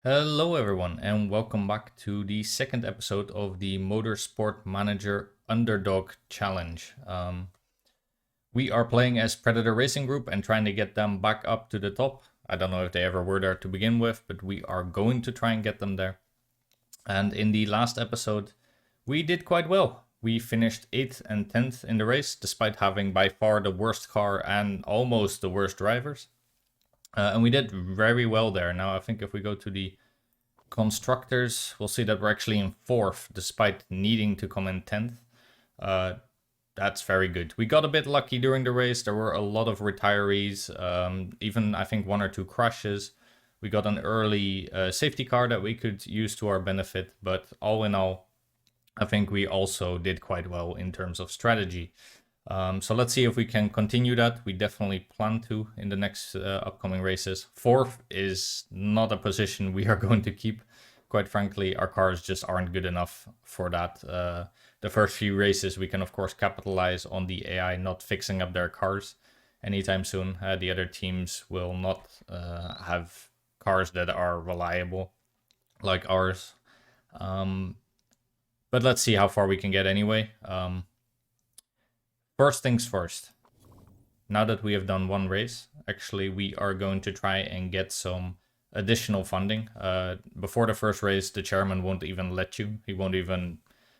Hello everyone and welcome back to the second episode of the Motorsport Manager Underdog Challenge. We are playing as Predator Racing Group and trying to get them back up to the top. I don't know if they ever were there to begin with, but we are going to try and get them there. And in the last episode, we did quite well. We finished 8th and 10th in the race, despite having by far the worst car and almost the worst drivers. And we did very well there. Now, I think if we go to the constructors, we'll see that we're actually in 4th, despite needing to come in 10th. That's very good. We got a bit lucky during the race. There were a lot of retirees, even I think 1 or 2 crashes. We got an early safety car that we could use to our benefit, but all in all, I think we also did quite well in terms of strategy. So let's see if we can continue that. We definitely plan to in the next upcoming races. 4th is not a position we are going to keep. Quite frankly, our cars just aren't good enough for that. The first few races, we can of course capitalize on the AI not fixing up their cars anytime soon. The other teams will not have cars that are reliable like ours. But let's see how far we can get anyway. First things first. Now that we have done one race, actually we are going to try and get some additional funding. Before the first race, the chairman won't even let you. He won't even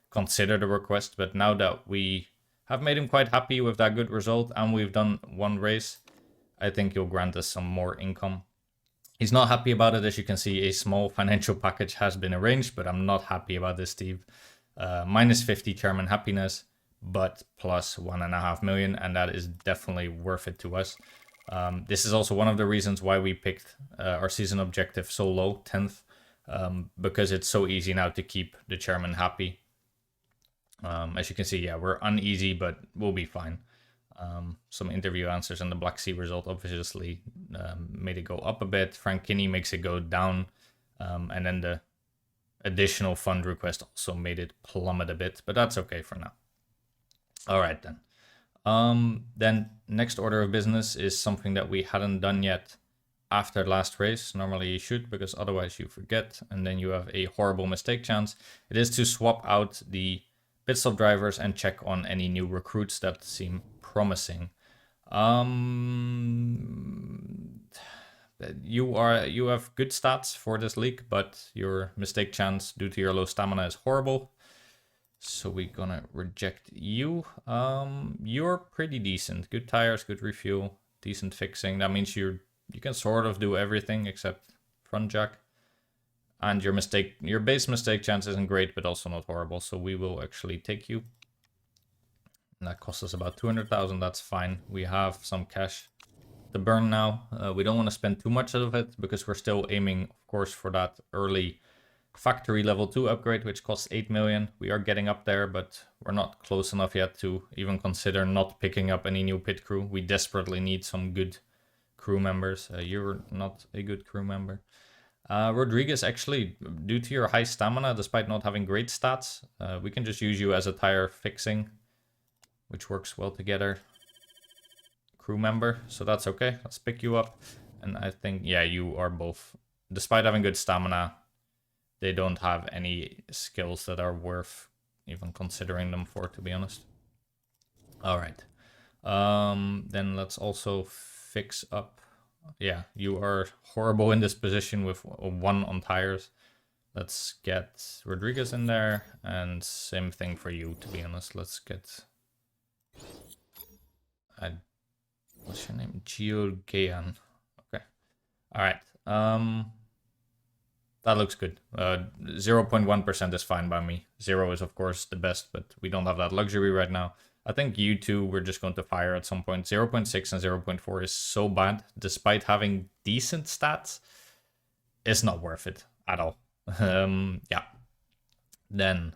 consider the request. But now that we have made him quite happy with that good result and we've done one race, I think he'll grant us some more income. He's not happy about it. As you can see, a small financial package has been arranged, but I'm not happy about this, Steve. Minus 50 chairman happiness, but plus 1.5 million, and that is definitely worth it to us. This is also one of the reasons why we picked our season objective so low, 10th, because it's so easy now to keep the chairman happy. As you can see, yeah, we're uneasy, but we'll be fine. Some interview answers and the Black Sea result obviously made it go up a bit. Frank Kinney makes it go down, and then the additional fund request also made it plummet a bit, but that's okay for now. All right then. Then next order of business is something that we hadn't done yet after last race. Normally you should, because otherwise you forget and then you have a horrible mistake chance. It is to swap out the pit stop drivers and check on any new recruits that seem promising. You have good stats for this league, but your mistake chance due to your low stamina is horrible. So we're gonna reject you. You're pretty decent. Good tires, good refuel, decent fixing. That means you can sort of do everything except front jack. And your base mistake chance isn't great, but also not horrible. So we will actually take you. And that costs us about 200,000. That's fine. We have some cash to burn now. We don't want to spend too much of it because we're still aiming, of course, for that early factory level 2 upgrade, which costs 8 million. We are getting up there, but we're not close enough yet to even consider not picking up any new pit crew. We desperately need some good crew members. You're not a good crew member. Rodriguez, actually, due to your high stamina, despite not having great stats, we can just use you as a tire fixing, which works well together. Crew member, so that's okay. Let's pick you up. And I think, yeah, you are both, despite having good stamina, they don't have any skills that are worth even considering them for, to be honest. All right. Then let's also fix up. Yeah, you are horrible in this position with 1 on tires. Let's get Rodriguez in there, and same thing for you, to be honest. Let's get... what's your name? Georgian. Okay. All right. That looks good. 0.1% is fine by me. 0 is, of course, the best, but we don't have that luxury right now. I think you two we're just going to fire at some point. 0.6 and 0.4 is so bad, despite having decent stats. It's not worth it at all. Yeah. Then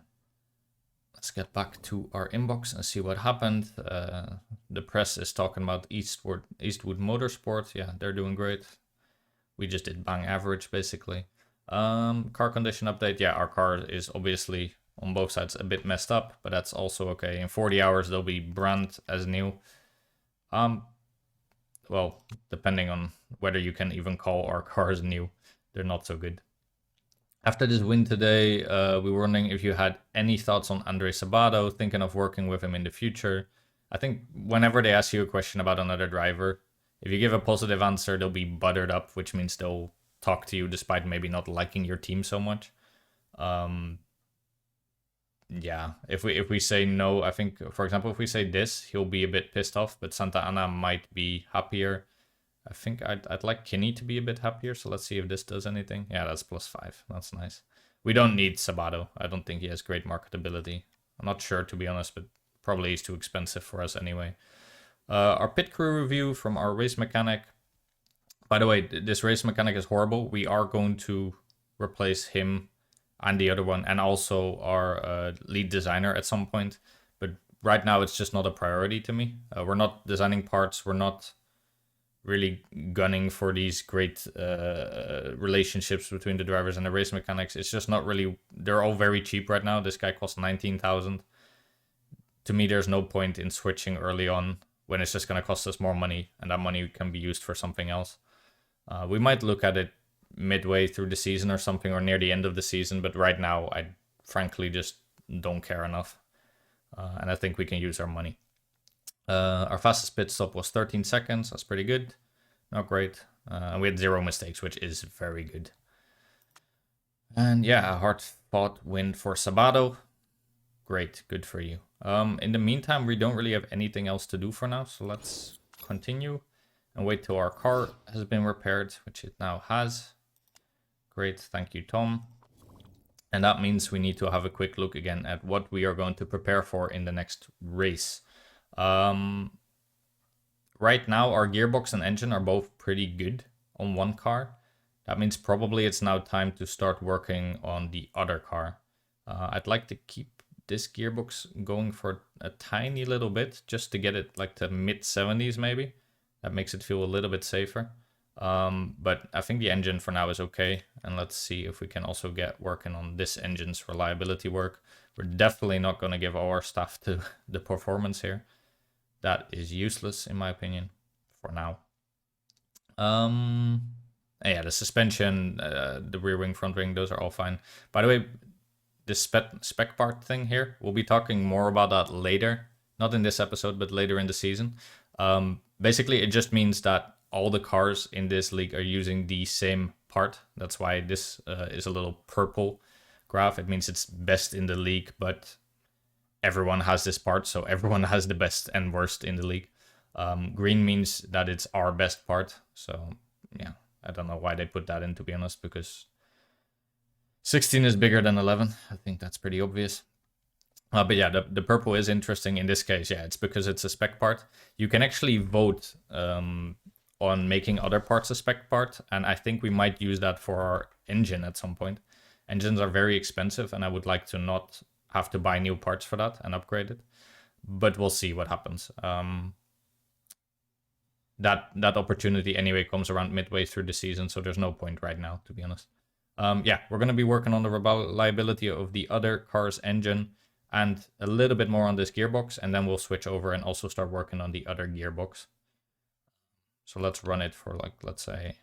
let's get back to our inbox and see what happened. The press is talking about Eastwood Motorsport. Yeah, they're doing great. We just did bang average, basically. Car condition update. Yeah, our car is obviously on both sides a bit messed up, but that's also okay. In 40 hours, they'll be brand as new. Well, depending on whether you can even call our cars new, they're not so good. After this win today, we were wondering if you had any thoughts on Andre Sabato, thinking of working with him in the future. I think whenever they ask you a question about another driver, if you give a positive answer, they'll be buttered up, which means they'll talk to you despite maybe not liking your team so much. Yeah, if we say no, I think, for example, if we say this, he'll be a bit pissed off, but Santa Ana might be happier. I think I'd like Kinney to be a bit happier, so let's see if this does anything. Yeah, that's +5. That's nice. We don't need Sabato. I don't think he has great marketability. I'm not sure, to be honest, but probably he's too expensive for us anyway. Our pit crew review from our race mechanic. By the way, this race mechanic is horrible. We are going to replace him and the other one, and also our lead designer at some point. But right now, it's just not a priority to me. We're not designing parts. We're not really gunning for these great relationships between the drivers and the race mechanics. It's just not really. They're all very cheap right now. This guy costs 19,000. To me, there's no point in switching early on when it's just going to cost us more money, and that money can be used for something else. We might look at it midway through the season or something, or near the end of the season, but right now I frankly just don't care enough, and I think we can use our money. Our fastest pit stop was 13 seconds. That's pretty good. Not great. And we had 0 mistakes, which is very good. And yeah, a hard-fought win for Sabato. Great, good for you. In the meantime, we don't really have anything else to do for now, so let's continue and wait till our car has been repaired, which it now has. Great, thank you, Tom. And that means we need to have a quick look again at what we are going to prepare for in the next race. Right now, our gearbox and engine are both pretty good on one car. That means probably it's now time to start working on the other car. I'd like to keep this gearbox going for a tiny little bit, just to get it like to mid-70s maybe. That makes it feel a little bit safer. But I think the engine for now is okay. And let's see if we can also get working on this engine's reliability work. We're definitely not going to give all our stuff to the performance here. That is useless in my opinion for now. Yeah, the suspension, the rear wing, front wing, those are all fine. By the way, this spec part thing here, we'll be talking more about that later. Not in this episode, but later in the season. Basically, it just means that all the cars in this league are using the same part. That's why this is a little purple graph. It means it's best in the league, but everyone has this part, so everyone has the best and worst in the league. Green means that it's our best part. So yeah, I don't know why they put that in, to be honest, because 16 is bigger than 11. I think that's pretty obvious. But yeah, the purple is interesting in this case. Yeah, it's because it's a spec part. You can actually vote on making other parts a spec part, and I think we might use that for our engine at some point. Engines are very expensive, and I would like to not have to buy new parts for that and upgrade it. But we'll see what happens. That opportunity anyway comes around midway through the season, so there's no point right now, to be honest. Yeah, we're going to be working on the reliability of the other car's engine and a little bit more on this gearbox, and then we'll switch over and also start working on the other gearbox. So let's run it for, like, let's say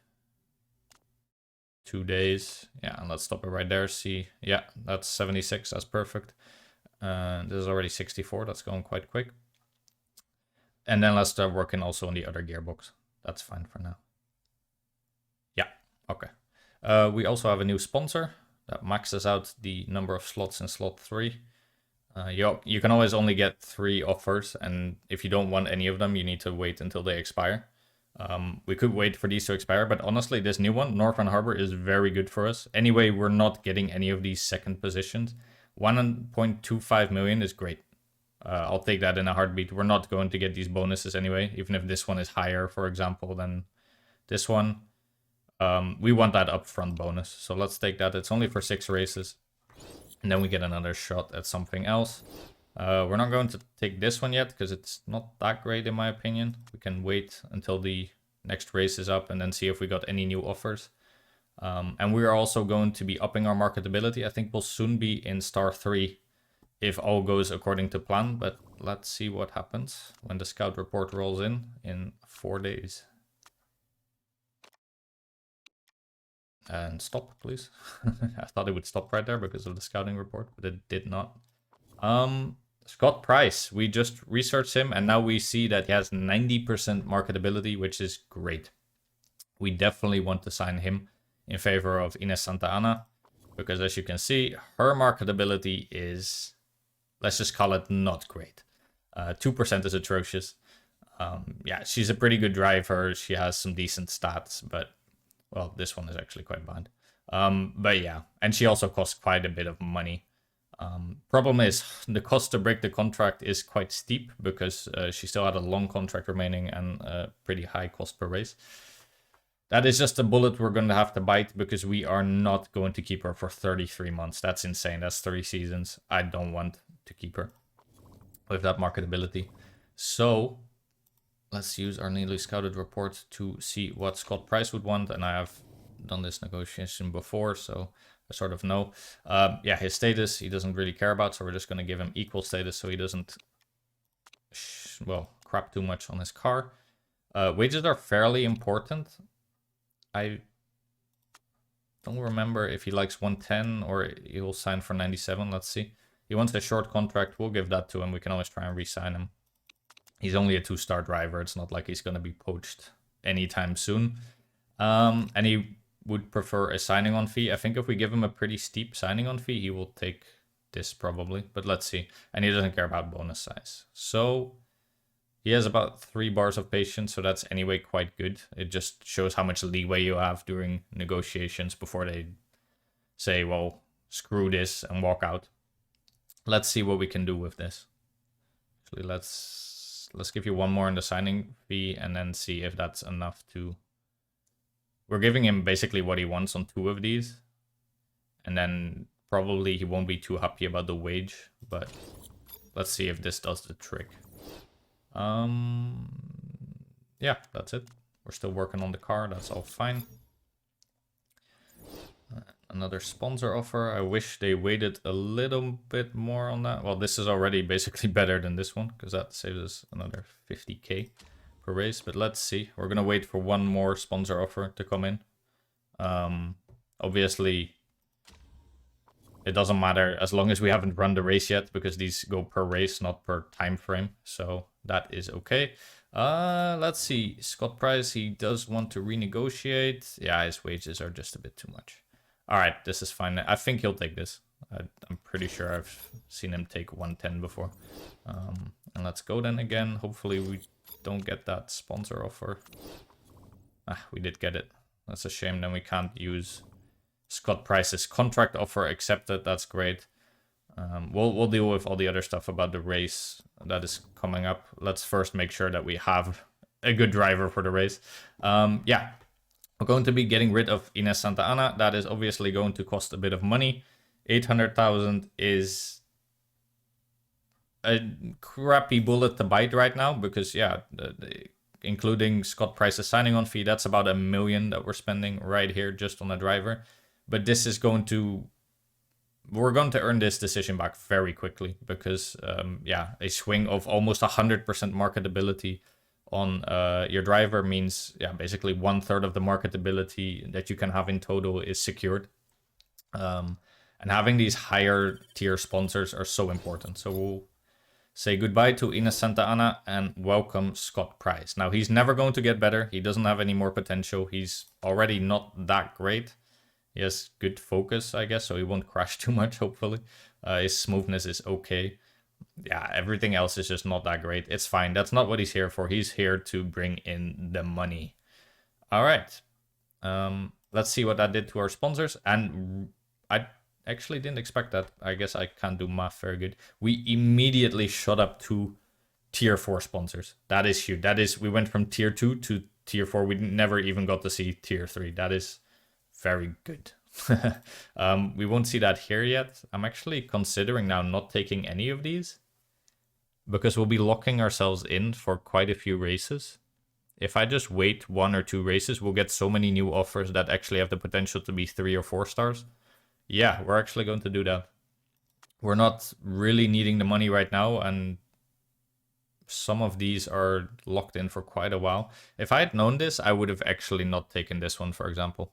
2 days. Yeah, and let's stop it right there. See, yeah, that's 76. That's perfect. This is already 64. That's going quite quick. And then let's start working also on the other gearbox. That's fine for now. Yeah, okay. We also have a new sponsor that maxes out the number of slots in slot 3. You can always only get 3 offers, and if you don't want any of them, you need to wait until they expire. We could wait for these to expire, but honestly, this new one, Northern Harbor, is very good for us. Anyway, we're not getting any of these second positions. 1.25 million is great. I'll take that in a heartbeat. We're not going to get these bonuses anyway, even if this one is higher, for example, than this one. We want that upfront bonus, so let's take that. It's only for 6 races, and then we get another shot at something else. We're not going to take this one yet because it's not that great in my opinion. We can wait until the next race is up and then see if we got any new offers. And we are also going to be upping our marketability. I think we'll soon be in star 3 if all goes according to plan, but let's see what happens when the scout report rolls in 4 days. And stop, please. I thought it would stop right there because of the scouting report, but it did not. Scott Price, we just researched him, and now we see that he has 90% marketability, which is great. We definitely want to sign him in favor of Ines Santa Ana, because as you can see, her marketability is, let's just call it not great. 2% is atrocious. Yeah, she's a pretty good driver. She has some decent stats, but, well, this one is actually quite bad. But yeah, and she also costs quite a bit of money. Problem is, the cost to break the contract is quite steep because she still had a long contract remaining and a pretty high cost per race. That is just a bullet we're going to have to bite because we are not going to keep her for 33 months. That's insane. That's 3 seasons. I don't want to keep her with that marketability. So let's use our newly scouted report to see what Scott Price would want. And I have done this negotiation before, so I sort of know. Yeah, his status he doesn't really care about, so we're just going to give him equal status so he doesn't, well, crap too much on his car. Wages are fairly important. I don't remember if he likes 110 or he'll sign for 97. Let's see. He wants a short contract. We'll give that to him. We can always try and re-sign him. He's only a 2-star driver. It's not like he's going to be poached anytime soon. And he would prefer a signing on fee. I think if we give him a pretty steep signing on fee, he will take this probably. But let's see. And he doesn't care about bonus size. So he has about 3 bars of patience, so that's anyway quite good. It just shows how much leeway you have during negotiations before they say, well, screw this and walk out. Let's see what we can do with this. Actually, let's give you one more in the signing fee and then see if that's enough to... We're giving him basically what he wants on 2 of these. And then probably he won't be too happy about the wage, but let's see if this does the trick. Yeah, that's it. We're still working on the car. That's all fine. Another sponsor offer. I wish they waited a little bit more on that. Well, this is already basically better than this one because that saves us another 50k per race. But let's see. We're going to wait for one more sponsor offer to come in. Obviously, it doesn't matter as long as we haven't run the race yet because these go per race, not per time frame. So that is okay. Let's see. Scott Price, he does want to renegotiate. Yeah, his wages are just a bit too much. All right, this is fine. I think he'll take this. I'm pretty sure I've seen him take 110 before. And let's go then again. Hopefully we don't get that sponsor offer. We did get it. That's a shame. Then we can't use Scott Price's contract offer accepted. That's great. We'll deal with all the other stuff about the race that is coming up. Let's first make sure that we have a good driver for the race. Yeah, we're going to be getting rid of Ines Santa Ana. That is obviously going to cost a bit of money. 800,000 is a crappy bullet to bite right now because, yeah, including Scott Price's signing on fee, that's about $1 million that we're spending right here just on a driver. But this is going to... We're going to earn this decision back very quickly because, yeah, a swing of almost 100% marketability on your driver means, yeah, basically 1/3 of the marketability that you can have in total is secured. And having these higher tier sponsors are so important. So we'll say goodbye to Ines Santa Ana and welcome Scott Price. Now, he's never going to get better. He doesn't have any more potential. He's already not that great. He has good focus, I guess, so he won't crash too much, hopefully. His smoothness is okay. Yeah, everything else is just not that great. It's fine. That's not what he's here for. He's here to bring in the money. All right. Let's see what that did to our sponsors. And I actually didn't expect that. I guess I can't do math very good. We immediately shot up to tier 4 sponsors. That is huge. That is, we went from tier 2 to tier 4. We never even got to see tier 3. That is very good. We won't see that here yet. I'm actually considering now not taking any of these because we'll be locking ourselves in for quite a few races. If I just wait 1 or 2 races, we'll get so many new offers that actually have the potential to be 3 or 4 stars. Yeah, we're actually going to do that. We're not really needing the money right now, and some of these are locked in for quite a while. If I had known this, I would have actually not taken this one, for example.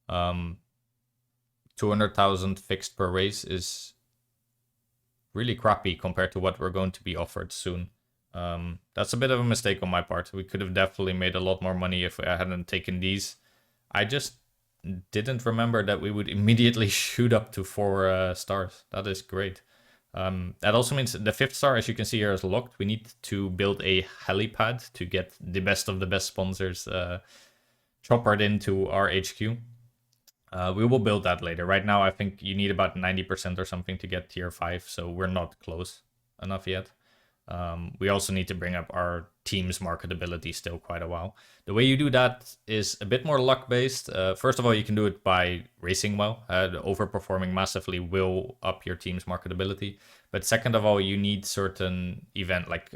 200,000 fixed per race is really crappy compared to what we're going to be offered soon. That's a bit of a mistake on my part. We could have definitely made a lot more money if I hadn't taken these. I just didn't remember that we would immediately shoot up to 4 stars. That is great. That also means the 5th star, as you can see here, is locked. We need to build a helipad to get the best of the best sponsors choppered into our HQ. We will build that later. Right now, I think you need about 90% or something to get tier 5, so we're not close enough yet. We also need to bring up our team's marketability still quite a while. The way you do that is a bit more luck-based. First of all, you can do it by racing well. Overperforming massively will up your team's marketability. But second of all, you need certain event like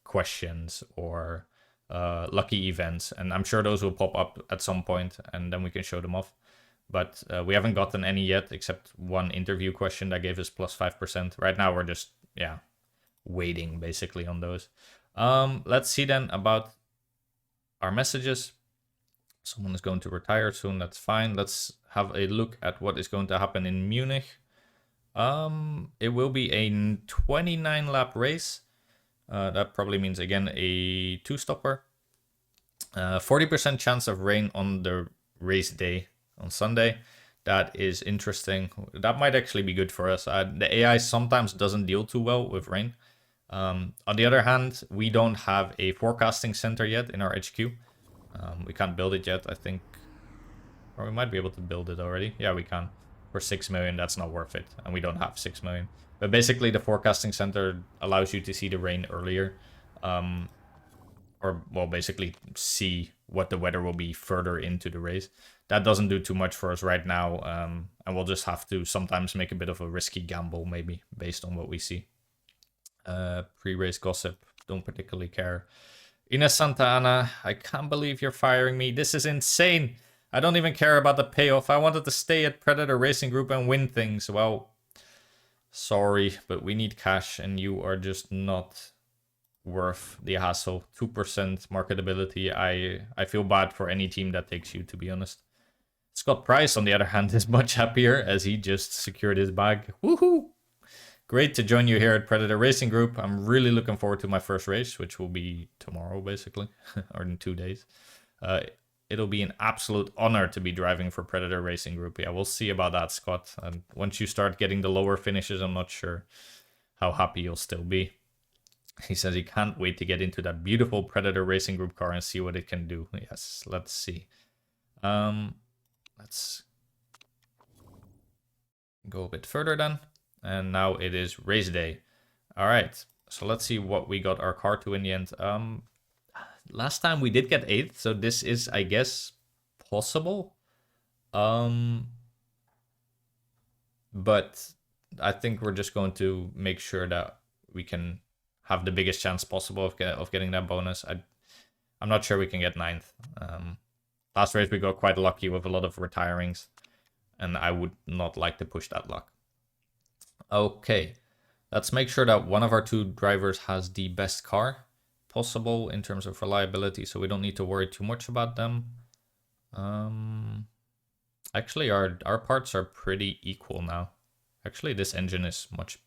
questions or lucky events. And I'm sure those will pop up at some point, and then we can show them off. But we haven't gotten any yet, except one interview question that gave us plus 5%. Right now, we're just, waiting basically on those. Let's see then about our messages. Someone is going to retire soon, that's fine. Let's have a look at what is going to happen in Munich. It will be a 29 lap race. That probably means again a 2-stopper. 40% chance of rain on the race day on Sunday. That is interesting. That might actually be good for us. The AI sometimes doesn't deal too well with rain. On the other hand, we don't have a forecasting center yet in our HQ. We can't build it yet, I think. Or we might be able to build it already. Yeah, we can. For 6 million, that's not worth it. And we don't have 6 million. But basically, the forecasting center allows you to see the rain earlier. Or, well, basically see what the weather will be further into the race. That doesn't do too much for us right now. And we'll just have to sometimes make a bit of a risky gamble, maybe, based on what we see. Pre-race gossip, don't particularly care. Ines Santa Ana, I can't believe you're firing me. This is insane. I don't even care about the payoff. I wanted to stay at Predator Racing Group and win things. Well, sorry, but we need cash and you are just not worth the hassle. 2% marketability. I feel bad for any team that takes you, to be honest. Scott Price, on the other hand, is much happier as he just secured his bag. Woohoo! Great to join you here at Predator Racing Group. I'm really looking forward to my first race, which will be tomorrow, basically, or in 2 days. It'll be an absolute honor to be driving for Predator Racing Group. Yeah, we'll see about that, Scott. And once you start getting the lower finishes, I'm not sure how happy you'll still be. He says he can't wait to get into that beautiful Predator Racing Group car and see what it can do. Yes, let's see. Let's go a bit further then. And now it is race day. All right, so let's see what we got our car to in the end. Last time we did get 8th, so this is, I guess, possible. But I think we're just going to make sure that we can have the biggest chance possible of getting that bonus. I'm not sure we can get 9th. Last race we got quite lucky with a lot of retirings, and I would not like to push that luck. Okay, let's make sure that one of our 2 drivers has the best car possible in terms of reliability, so we don't need to worry too much about them. Actually, our parts are pretty equal now. Actually, this engine is much,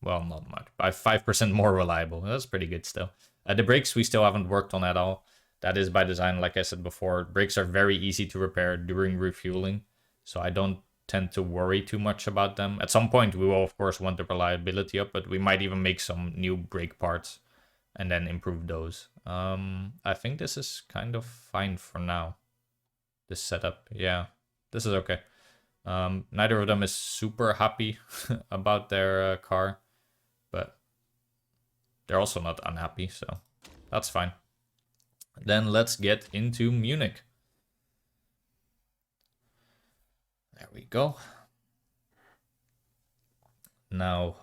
well, not much, by 5% more reliable. That's pretty good still. The brakes we still haven't worked on at all. That is by design, like I said before. Brakes are very easy to repair during refueling, so I don't tend to worry too much about them. At some point, we will, of course, want the reliability up, but we might even make some new brake parts and then improve those. I think this is kind of fine for now. This setup, yeah, this is okay. Neither of them is super happy about their car, but they're also not unhappy, so that's fine. Then let's get into Munich. There we go. Now,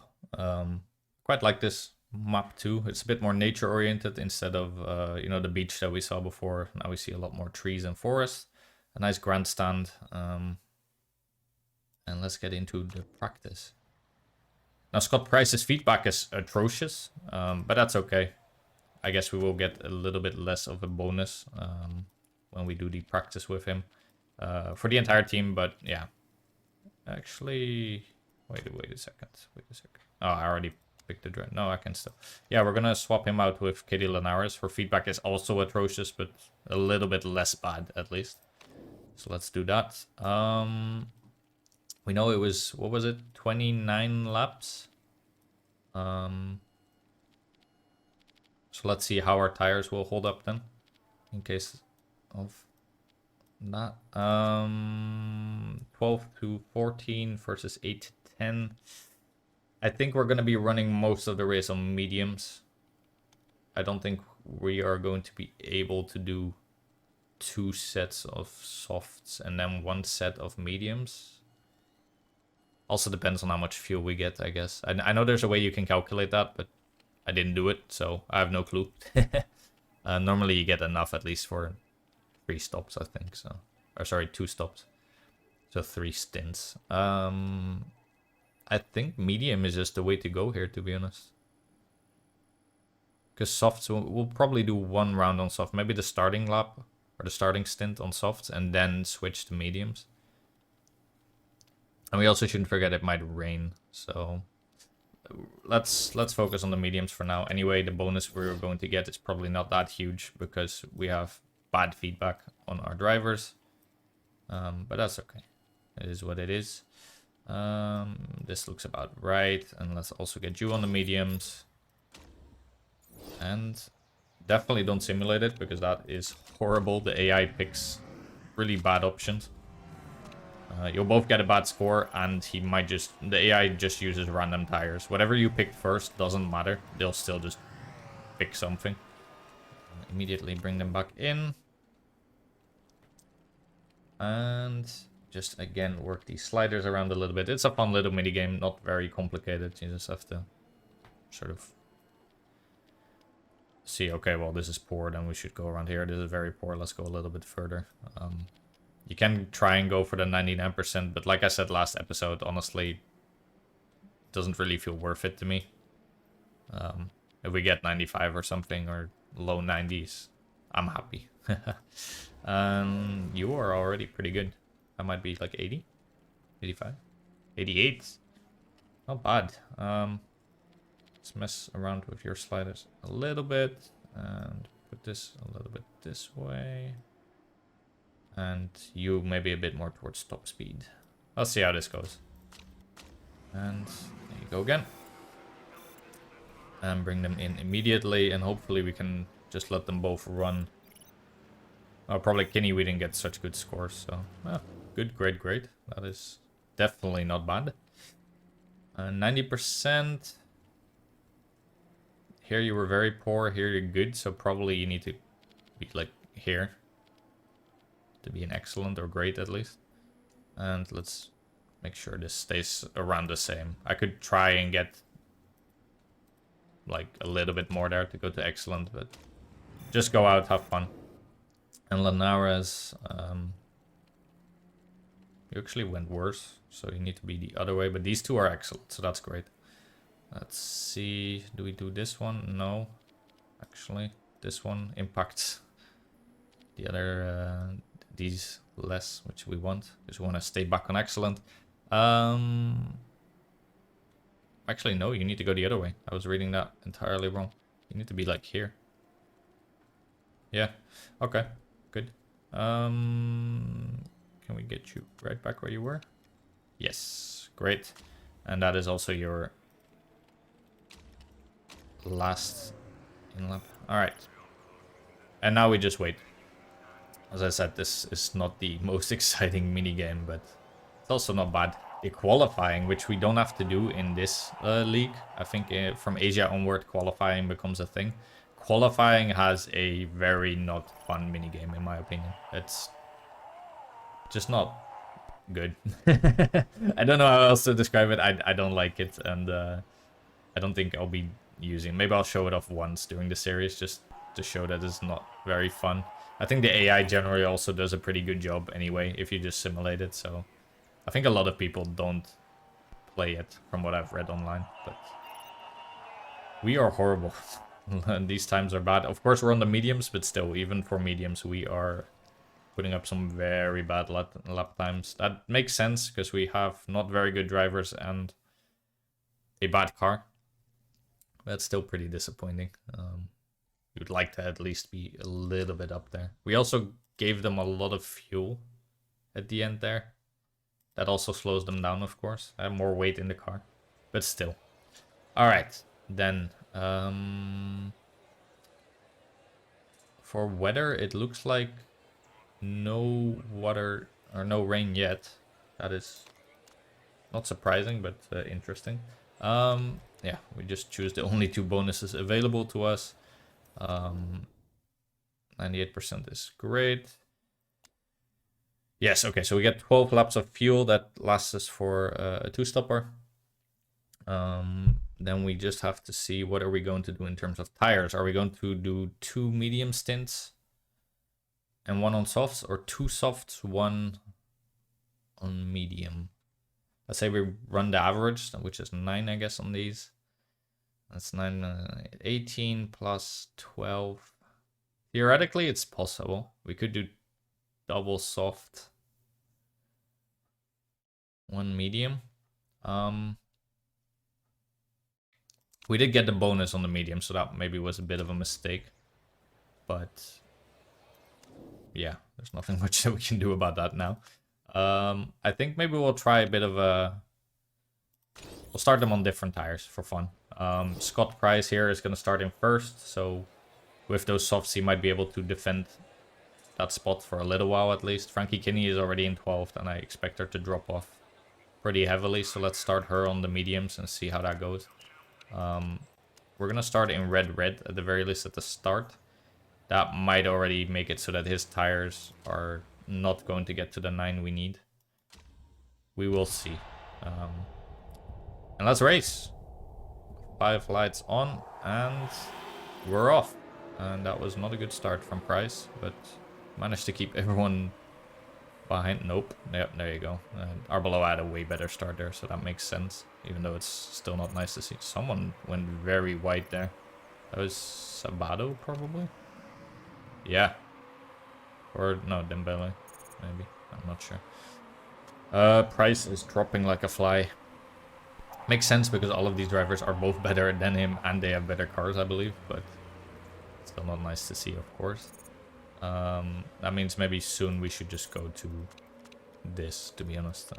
quite like this map too. It's a bit more nature oriented instead of, the beach that we saw before. Now we see a lot more trees and forest. A nice grandstand. And let's get into the practice. Now, Scott Price's feedback is atrocious, but that's okay. I guess we will get a little bit less of a bonus when we do the practice with him. for the entire team, but yeah. Actually, wait a second. Oh, I already picked the dread. No, I can still. Yeah, we're gonna swap him out with Kitty Linares. Her feedback is also atrocious, but a little bit less bad at least. So let's do that. We know it was, what was it, 29 laps. So let's see how our tires will hold up then, in case of that. 12 to 14 versus 8 to 10. I think we're going to be running most of the race on mediums. I don't think we are going to be able to do 2 sets of softs and then 1 set of mediums. Also depends on how much fuel we get, I guess. I know there's a way you can calculate that, but I didn't do it, so I have no clue. Normally you get enough at least for 3 stops, I think. So, or sorry, 2 stops. So 3 stints. I think medium is just the way to go here, to be honest. Because softs, we'll probably do 1 round on soft. Maybe the starting lap or the starting stint on softs and then switch to mediums. And we also shouldn't forget it might rain, so let's focus on the mediums for now. Anyway, the bonus we're going to get is probably not that huge because we have bad feedback on our drivers. But that's okay. It is what it is. This looks about right. And let's also get you on the mediums. And definitely don't simulate it because that is horrible. The AI picks really bad options. You'll both get a bad score, and he might just... The AI just uses random tires. Whatever you picked first doesn't matter. They'll still just pick something. Immediately bring them back in. And just, again, work these sliders around a little bit. It's a fun little minigame, not very complicated. You just have to sort of see, okay, well, this is poor, then we should go around here. This is very poor. Let's go a little bit further. You can try and go for the 99%, but like I said last episode, honestly, it doesn't really feel worth it to me. If we get 95 or something, or low 90s, I'm happy. You are already pretty good. I might be like 80, 85, 88. Not bad. Let's mess around with your sliders a little bit and put this a little bit this way. And you maybe a bit more towards top speed. I'll see how this goes. And there you go again. And bring them in immediately. And hopefully we can just let them both run. Oh, probably Kinney, we didn't get such good scores. So, good, great. That is definitely not bad. 90%. Here you were very poor. Here you're good. So probably you need to be like here. To be an excellent or great at least. And let's make sure this stays around the same. I could try and get like a little bit more there to go to excellent, but just go out, have fun. And Linares, you actually went worse, so you need to be the other way, but these two are excellent, so that's great. Let's see, do we do this one? No, actually, this one impacts the other, these less, which we want, because we want to stay back on excellent. Actually, no, you need to go the other way. I was reading that entirely wrong. You need to be like here. Yeah, okay, good. Can we get you right back where you were? Yes, great. And that is also your last in lap. All right. And now we just wait. As I said, this is not the most exciting minigame, but it's also not bad. The qualifying, which we don't have to do in this league. I think from Asia onward, qualifying becomes a thing. Qualifying has a very not fun minigame, in my opinion. It's just not good. I don't know how else to describe it. I don't like it, and I don't think I'll be using. Maybe I'll show it off once during the series, just to show that it's not very fun. I think the AI generally also does a pretty good job anyway, if you just simulate it, so I think a lot of people don't play it, from what I've read online, but we are horrible. And these times are bad. Of course, we're on the mediums, but still, even for mediums, we are putting up some very bad lap times. That makes sense because we have not very good drivers and a bad car. That's still pretty disappointing. You'd like to at least be a little bit up there. We also gave them a lot of fuel at the end there. That also slows them down, of course. I have more weight in the car, but still. All right, then. For weather, it looks like no water or no rain yet. That is not surprising, but interesting. Yeah, we just choose the only 2 bonuses available to us. 98% is great. Yes, okay, so we get 12 laps of fuel. That lasts us for a 2-stopper. Then we just have to see what are we going to do in terms of tires. Are we going to do 2 medium stints and 1 on softs, or 2 softs, 1 on medium? Let's say we run the average, which is 9, I guess, on these. That's 9, 18 plus 12. Theoretically, it's possible. We could do double soft, 1 medium. We did get the bonus on the medium, so that maybe was a bit of a mistake. But yeah, there's nothing much that we can do about that now. I think maybe we'll try a bit of a... We'll start them on different tires for fun. Scott Price here is going to start in first, so with those softs he might be able to defend that spot for a little while at least. Frankie Kinney is already in 12th, and I expect her to drop off pretty heavily, so let's start her on the mediums and see how that goes. We're gonna start in red at the very least at the start. That might already make it so that his tires are not going to get to the 9 we need. We will see. And let's race. 5 lights on and we're off. And that was not a good start from Price, but managed to keep everyone behind. Nope. Yep, there you go. Arbeloa had a way better start there, so that makes sense. Even though it's still not nice to see. Someone went very wide there. That was Sabato, probably? Yeah. Or, no, Dembele. Maybe. I'm not sure. Price is dropping like a fly. Makes sense because all of these drivers are both better than him and they have better cars, I believe. But still not nice to see, of course. That means maybe soon we should just go to this, to be honest.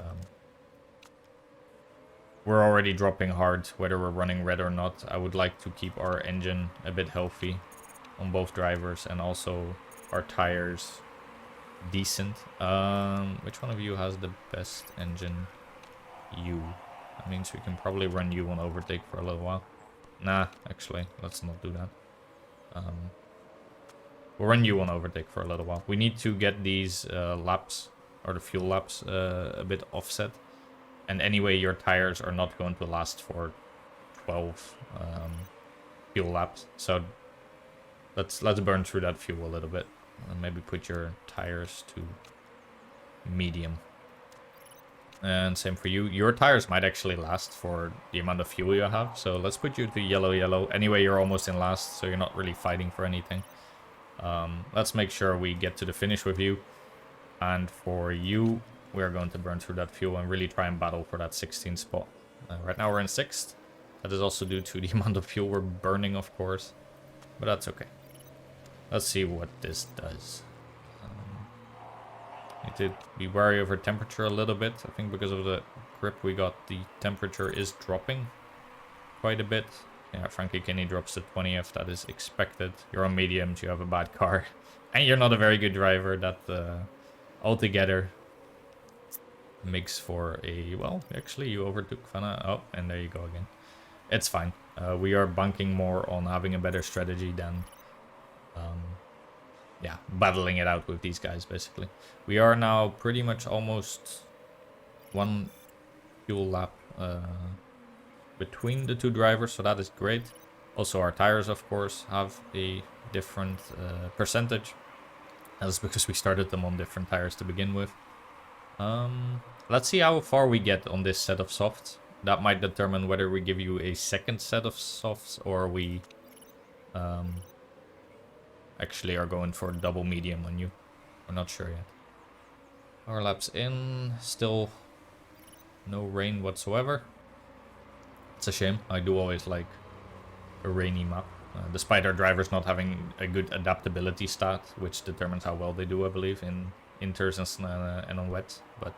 We're already dropping hard, whether we're running red or not. I would like to keep our engine a bit healthy on both drivers and also our tires decent. Which one of you has the best engine? You. That means we can probably run you on overtake for a little while. Nah, actually, let's not do that. We'll run you on overtake for a little while. We need to get these laps, or the fuel laps, a bit offset. And anyway, your tires are not going to last for 12 fuel laps. So let's burn through that fuel a little bit. And maybe put your tires to medium. And same for you. Your tires might actually last for the amount of fuel you have. So let's put you to yellow. Anyway, you're almost in last, so you're not really fighting for anything. Let's make sure we get to the finish with you. And for you, we're going to burn through that fuel and really try and battle for that 16th spot. Right now we're in 6th. That is also due to the amount of fuel we're burning, of course. But that's okay. Let's see what this does. Need to be wary of our temperature a little bit. I think because of the grip we got, the temperature is dropping quite a bit. Yeah, Frankie Kinney drops to 20th. That is expected. You're on mediums, you have a bad car. And you're not a very good driver. That altogether makes for a... Well, actually, you overtook Vanna. Oh, and there you go again. It's fine. We are banking more on having a better strategy than... yeah, battling it out with these guys, basically. We are now pretty much almost 1 fuel lap between the 2 drivers, so that is great. Also, our tires, of course, have a different percentage. That's because we started them on different tires to begin with. Let's see how far we get on this set of softs. That might determine whether we give you a second set of softs or we... actually are going for double medium on you. We're not sure yet. Power laps in. Still no rain whatsoever. It's a shame. I do always like a rainy map. Despite our drivers not having a good adaptability stat, which determines how well they do, I believe, in inters and on wet. But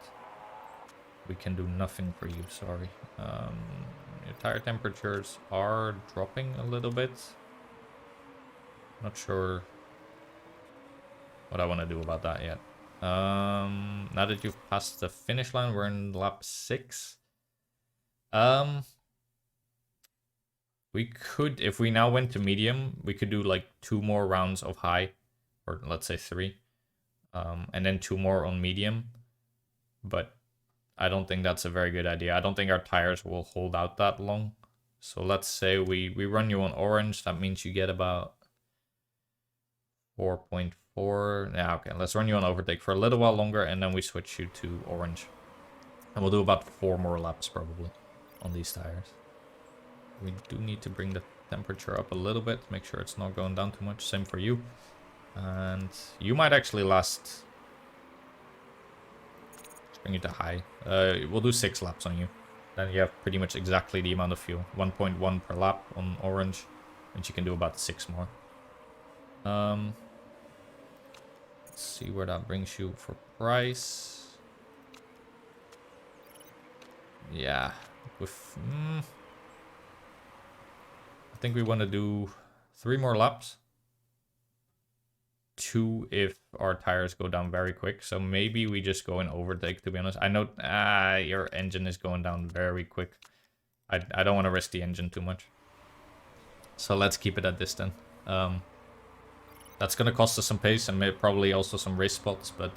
we can do nothing for you, sorry. Your tire temperatures are dropping a little bit. Not sure what I want to do about that yet. Now that you've passed the finish line, we're in lap 6. We could, if we now went to medium, we could do like 2 more rounds of high, or let's say 3, and then 2 more on medium. But I don't think that's a very good idea. I don't think our tires will hold out that long. So let's say we run you on orange. That means you get about 4.4. Yeah, okay. Let's run you on overtake for a little while longer, and then we switch you to orange. And we'll do about 4 more laps probably on these tires. We do need to bring the temperature up a little bit. Make sure it's not going down too much. Same for you. And you might actually last... Let's bring it to high. We'll do 6 laps on you. Then you have pretty much exactly the amount of fuel. 1.1 per lap on orange. And you can do about 6 more. Let's see where that brings you for price. Yeah. With... I think we want to do 3 more laps. 2 if our tires go down very quick. So maybe we just go in overtake, to be honest. I know your engine is going down very quick. I don't want to risk the engine too much. So let's keep it at this then. That's going to cost us some pace and probably also some race spots, but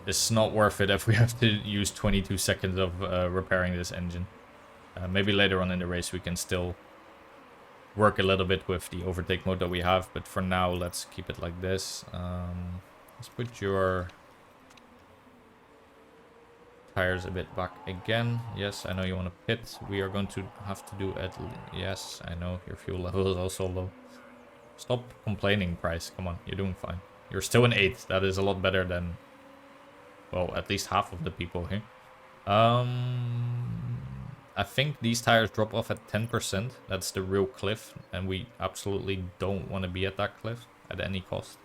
it's not worth it if we have to use 22 seconds of repairing this engine. Maybe later on in the race we can still work a little bit with the overtake mode that we have, but for now let's keep it like this. Let's put your tires a bit back again. Yes, I know you want to pit. We are going to have to do at yes, I know your fuel level is also low. Stop complaining, Price. Come on, you're doing fine. You're still an 8th. That is a lot better than, well, at least half of the people here. I think these tires drop off at 10%. That's the real cliff, and we absolutely don't want to be at that cliff at any cost.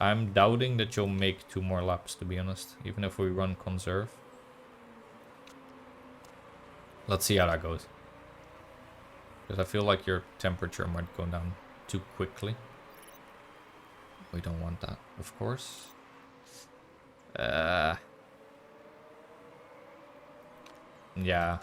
I'm doubting that you'll make 2 more laps, to be honest, even if we run conserve. Let's see how that goes. Because I feel like your temperature might go down too quickly. We don't want that, of course. Yeah.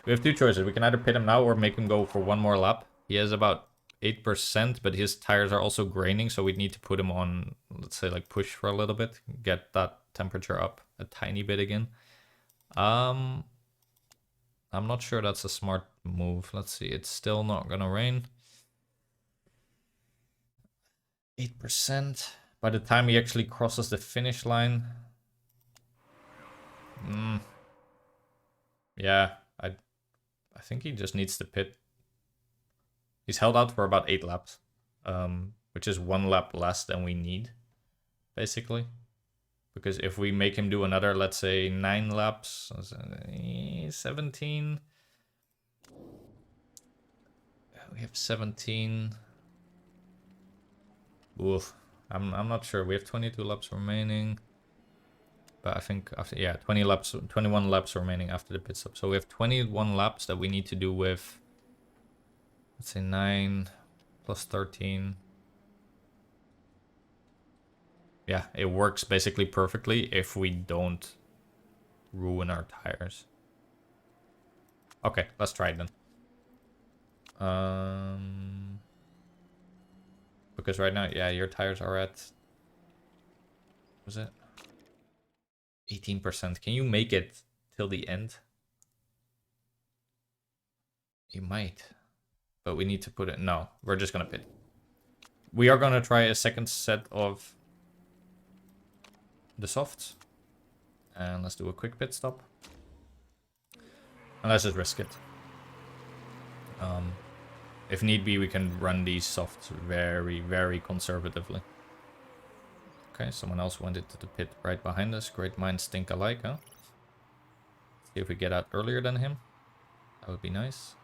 We have 2 choices. We can either pit him now or make him go for 1 more lap. He has about 8%, but his tires are also graining, so we'd need to put him on, let's say, like push for a little bit. Get that temperature up a tiny bit again. I'm not sure that's a smart move. Let's see. It's still not gonna rain. 8%. By the time he actually crosses the finish line... Yeah, I think he just needs to pit. He's held out for about 8 laps, which is 1 lap less than we need, basically. Because if we make him do another, let's say, 9 laps, 17. We have 17. Oof, I'm not sure. We have 22 laps remaining. But I think after 21 laps remaining after the pit stop. So we have 21 laps that we need to do with, let's say 9 plus 13. Yeah, it works basically perfectly if we don't ruin our tires. Okay, let's try it then. Because right now, yeah, your tires are at, what was it? 18%. Can you make it till the end? You might. But we need to put it... No, we're just going to pit. We are going to try a second set of the softs. And let's do a quick pit stop. And let's just risk it. if need be, we can run these softs very, very conservatively. Okay, someone else went into the pit right behind us. Great minds think alike, huh? See if we get out earlier than him. That would be nice.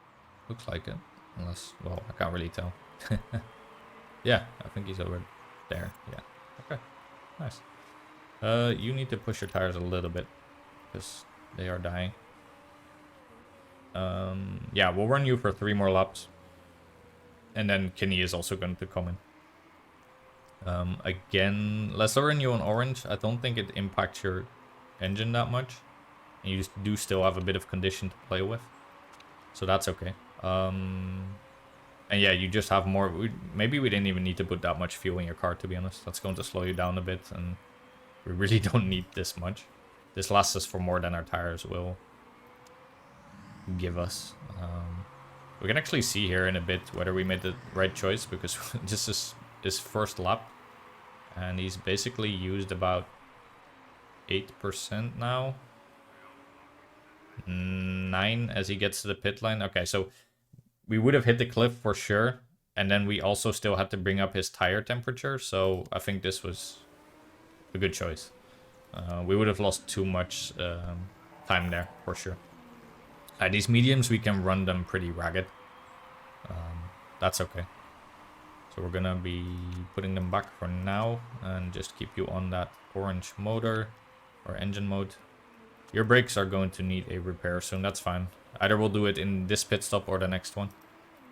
Looks like it. Unless, well, I can't really tell. Yeah, I think he's over there. Yeah. Okay. Nice. You need to push your tires a little bit because they are dying. Yeah, we'll run you for 3 more laps. And then Kinney is also going to come in. Again, let's run you on orange. I don't think it impacts your engine that much. And you do still have a bit of condition to play with. So that's okay. And yeah, you just have more... Maybe we didn't even need to put that much fuel in your car, to be honest. That's going to slow you down a bit. And we really don't need this much. This lasts us for more than our tires will give us. We can actually see here in a bit whether we made the right choice, because this is his first lap. And he's basically used about 8% now. 9 as he gets to the pit line. Okay, so we would have hit the cliff for sure. And then we also still had to bring up his tire temperature. So I think this was a good choice. We would have lost too much time there for sure. These mediums, we can run them pretty ragged. That's okay. So we're gonna be putting them back for now and just keep you on that orange motor or engine mode. Your brakes are going to need a repair soon, that's fine. Either we'll do it in this pit stop or the next one.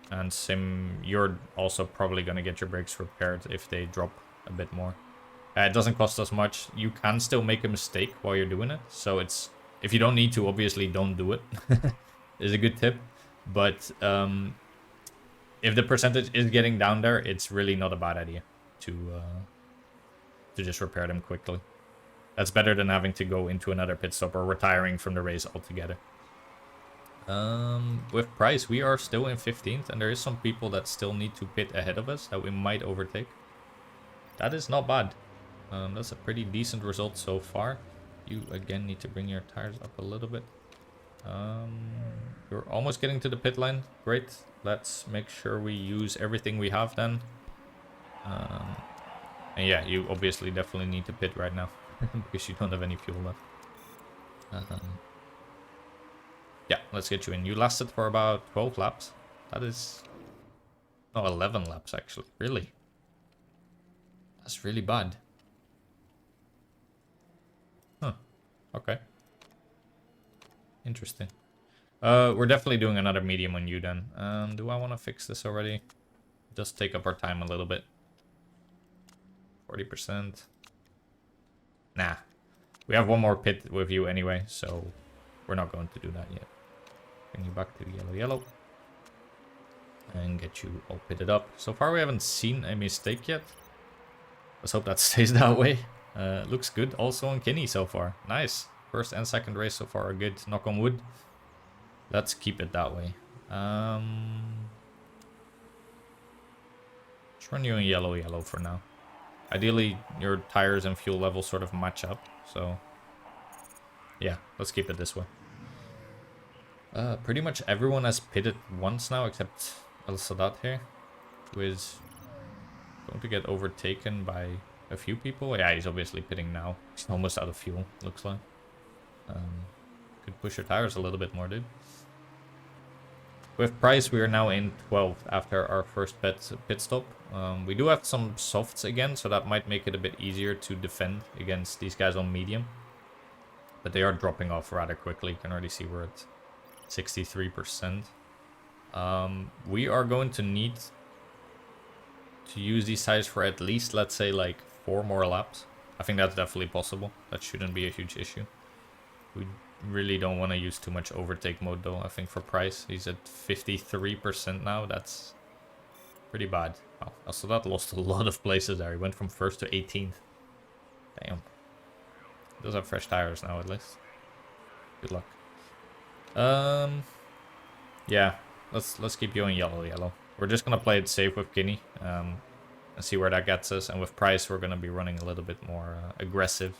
And Sim, you're also probably gonna get your brakes repaired if they drop a bit more. It doesn't cost us much. You can still make a mistake while you're doing it. So it's, if you don't need to, obviously don't do it. Is a good tip. But if the percentage is getting down there, it's really not a bad idea to just repair them quickly. That's better than having to go into another pit stop or retiring from the race altogether. With Price, we are still in 15th, and there is some people that still need to pit ahead of us that we might overtake. That is not bad. That's a pretty decent result so far. You again need to bring your tires up a little bit. You're almost getting to the pit line. Great. Let's make sure we use everything we have then. And yeah, you obviously definitely need to pit right now because you don't have any fuel left. Yeah, let's get you in. You lasted for about 12 laps. That is... No, 11 laps actually. Really? That's really bad. Huh. Okay. Interesting. We're definitely doing another medium on you then. Do I want to fix this already? Just take up our time a little bit. 40%. Nah. We have one more pit with you anyway, so we're not going to do that yet. Bring you back to yellow, yellow. And get you all pitted up. So far we haven't seen a mistake yet. Let's hope that stays that way. Looks good also on Kinney so far. Nice. First and second race so far are good. Knock on wood. Let's keep it that way. Let's run you in yellow, yellow for now. Ideally, your tires and fuel levels sort of match up. So, yeah, let's keep it this way. Pretty much everyone has pitted once now, except El Sadat here, who is going to get overtaken by a few people. Yeah, he's obviously pitting now. He's almost out of fuel, looks like. Could push your tires a little bit more, dude. With Price, we are now in 12th after our first pit stop. We do have some softs again, so that might make it a bit easier to defend against these guys on medium. But they are dropping off rather quickly. You can already see we're at 63%. We are going to need to use these tires for at least, let's say, like 4 more laps. I think that's definitely possible. That shouldn't be a huge issue. We really don't want to use too much overtake mode though. I think for Price, he's at 53% now. That's pretty bad. Wow. Also, that lost a lot of places there. He went from 1st to 18th. Damn. He does have fresh tires now at least. Good luck. Yeah, let's keep you on yellow, yellow. We're just gonna play it safe with Kinney, and see where that gets us. And with Price, we're gonna be running a little bit more aggressive.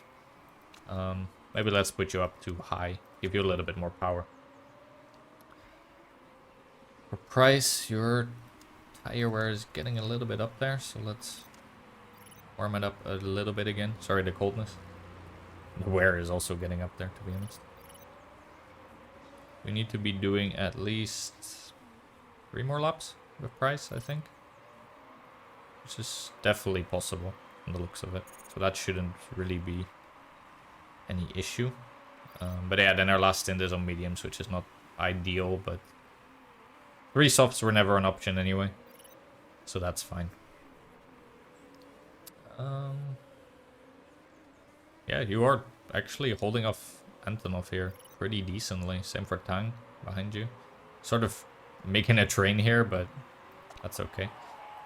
Maybe let's put you up to high, give you a little bit more power. For Price, you're Tire wear is getting a little bit up there, so let's warm it up a little bit again. Sorry, the coldness. The wear is also getting up there, to be honest. We need to be doing at least 3 more laps with Price, I think. Which is definitely possible on the looks of it. So that shouldn't really be any issue. But yeah, then our last stint is on mediums, which is not ideal, but 3 softs were never an option anyway. So that's fine. Yeah, you are actually holding off Antonov here pretty decently. Same for Tang behind you. Sort of making a train here, but that's okay.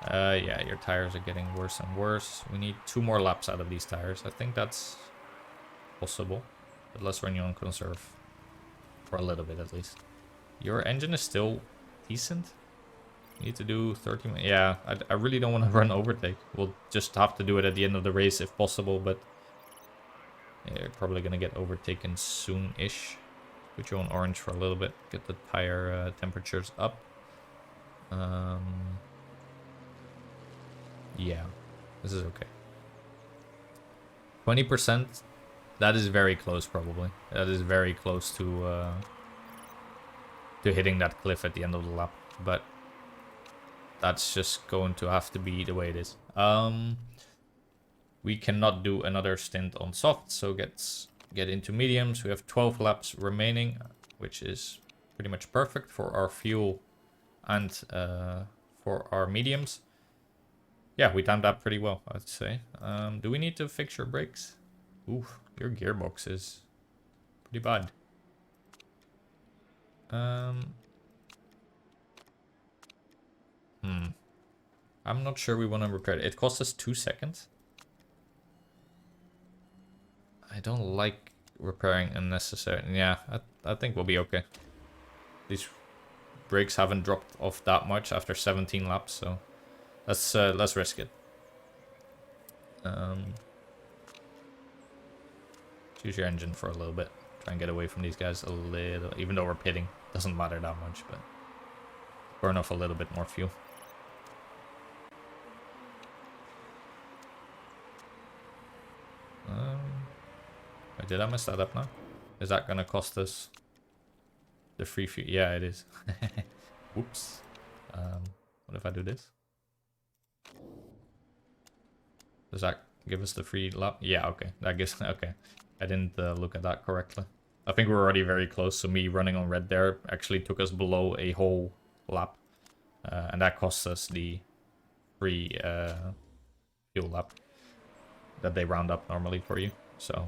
Yeah, your tires are getting worse and worse. We need 2 more laps out of these tires. I think that's possible. But let's run you on conserve. For a little bit at least. Your engine is still decent. You need to do 30 minutes. Yeah, I really don't want to run overtake. We'll just have to do it at the end of the race if possible, but yeah, you're probably going to get overtaken soon-ish. Put you on orange for a little bit. Get the tire temperatures up. Yeah, this is okay. 20%. That is very close, probably. That is very close to hitting that cliff at the end of the lap. But that's just going to have to be the way it is. We cannot do another stint on soft, so get into mediums. We have 12 laps remaining, which is pretty much perfect for our fuel and for our mediums. Yeah, we timed that pretty well, I'd say. Do we need to fix your brakes? Ooh, your gearbox is pretty bad. I'm not sure we want to repair it. It costs us 2 seconds. I don't like repairing unnecessary. Yeah, I think we'll be okay. These brakes haven't dropped off that much after 17 laps, so let's risk it. Choose your engine for a little bit. Try and get away from these guys a little, even though we're pitting. Doesn't matter that much, but burn off a little bit more fuel. Did I mess that up now? Is that gonna cost us the free fuel? Yeah, it is. Whoops. What if I do this? Does that give us the free lap? Yeah, okay. That gives... Okay. I didn't look at that correctly. I think we're already very close, so me running on red there actually took us below a whole lap. And that costs us the free fuel lap that they round up normally for you. So